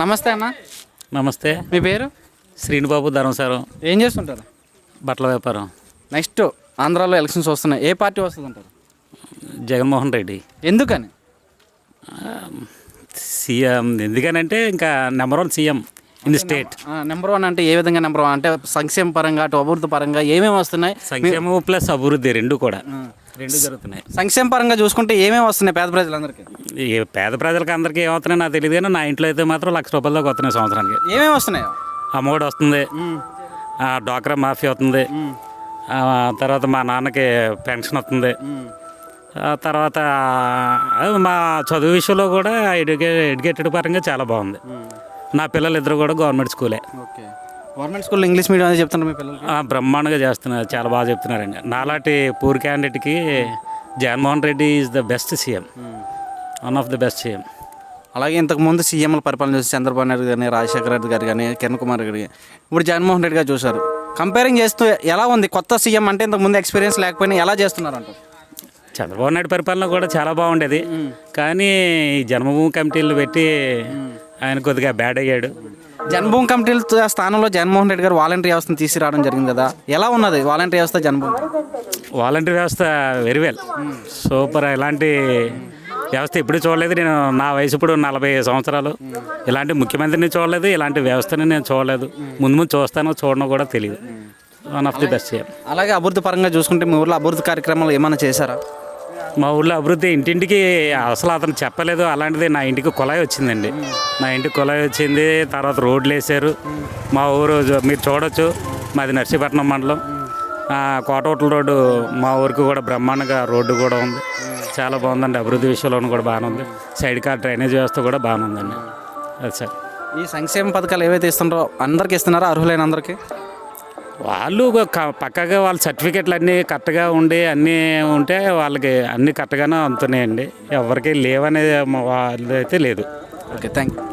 నమస్తే అన్న. నమస్తే. మీ పేరు? శ్రీనిబాబు, ధర్మసారం. ఏం చేస్తుంటారు? బట్టల వ్యాపారం. నెక్స్ట్ ఆంధ్రాలో ఎలక్షన్స్ వస్తున్నాయి, ఏ పార్టీ వస్తుంది అంటారు? జగన్మోహన్ రెడ్డి. ఎందుకని? సీఎం ఎందుకనంటే ఇంకా number 1 CM in the state. Number 1 అంటే ఏ విధంగా నెంబర్ 1 అంటే సంక్షేమ పరంగా అటు అభివృద్ధి పరంగా ఏమేమి వస్తున్నాయి? సంక్షేమం ప్లస్ అభివృద్ధి రెండు జరుగుతున్నాయి. సంక్షేమ పరంగా చూసుకుంటే ఏమేమి వస్తున్నాయి పేద ప్రజలందరికీ? ఈ పేద ప్రజలకు అందరికీ ఏమవుతున్నాయి నాకు తెలియదు, కానీ నా ఇంట్లో అయితే మాత్రం ₹1,00,000 దాకా వస్తున్నాయి సంవత్సరానికి. ఏమేమి వస్తున్నాయి? అమ్మఒడి వస్తుంది, డ్వాక్రా మాఫీ అవుతుంది, తర్వాత మా నాన్నకి పెన్షన్ వస్తుంది, తర్వాత మా చదువు విషయంలో కూడా ఎడ్యుకేటెడ్ పరంగా చాలా బాగుంది. నా పిల్లలు ఇద్దరు కూడా గవర్నమెంట్ స్కూలే. ఓకే, గవర్నమెంట్ స్కూల్లో ఇంగ్లీష్ మీడియం అని చెప్తున్నారు మీ పిల్లలు? బ్రహ్మాండంగా చేస్తున్నారు, చాలా బాగా చెప్తున్నారండి. నాలాంటి పూర్ క్యాండిడేట్కి Jaganmohan Reddy is the best CM, one of the best CM. అలాగే ఇంతకుముందు సీఎంల పరిపాలన చూసి చంద్రబాబు నాయుడు గారిని, రాజశేఖర రెడ్డి గారు కానీ, కిరణ్ కుమార్ గారు కానీ, ఇప్పుడు జగన్మోహన్ రెడ్డి గారు చూశారు. కంపేరింగ్ చేస్తూ ఎలా ఉంది కొత్త సీఎం అంటే? ఇంతకుముందు ఎక్స్పీరియన్స్ లేకపోయినా ఎలా చేస్తున్నారు అంటారు? చంద్రబాబు నాయుడు పరిపాలన కూడా చాలా బాగుండేది, కానీ ఈ జన్మభూమి కమిటీలు పెట్టి ఆయన కొద్దిగా బ్యాడ్ అయ్యాడు. జన్మభూమి కమిటీల స్థానంలో జగన్మోహన్ రెడ్డి గారు వాలంటీర్ వ్యవస్థను తీసుకురావడం జరిగింది కదా, ఎలా ఉన్నది వాలంటీర్ వ్యవస్థ? జన్మభూమి వాలంటీర్ వ్యవస్థ వెరీ వెల్, సూపర్. ఇలాంటి వ్యవస్థ ఎప్పుడు చూడలేదు నేను. నా వయసు ఇప్పుడు 40 సంవత్సరాలు. ఇలాంటి ముఖ్యమంత్రిని చూడలేదు, ఇలాంటి వ్యవస్థని నేను చూడలేదు. ముందు చూస్తానో చూడనో కూడా తెలియదు. One of the best CM. అలాగే అభివృద్ధి పరంగా చూసుకుంటే మీ ఊళ్ళో అభివృద్ధి కార్యక్రమాలు ఏమైనా చేశారా? మా ఊళ్ళో అభివృద్ధి ఇంటింటికి అసలు అతను చెప్పలేదు, అలాంటిది నా ఇంటికి కుళాయి వచ్చిందండి. నా ఇంటికి కుళాయి వచ్చింది, తర్వాత రోడ్లు వేసారు. మా ఊరు మీరు చూడొచ్చు, మాది నర్సీపట్నం మండలం. కోటోట్ల రోడ్డు మా ఊరికి కూడా బ్రహ్మాండంగా రోడ్డు కూడా ఉంది, చాలా బాగుందండి. అభివృద్ధి విషయంలోనూ కూడా బాగానే ఉంది. సైడ్ కార్ డ్రైనేజ్ వ్యవస్థ కూడా బాగానే ఉందండి. అది సార్. ఈ సంక్షేమ పథకాలు ఏవైతే ఇస్తున్నారో అందరికీ ఇస్తున్నారో, అర్హులైన అందరికీ? వాళ్ళు పక్కగా వాళ్ళ సర్టిఫికెట్లు అన్నీ కరెక్ట్గా ఉండి అన్నీ ఉంటే వాళ్ళకి అన్నీ కరెక్ట్గానే అందుతున్నాయండి. ఎవరికి లేవనేది వాళ్ళైతే లేదు. Okay, thank you.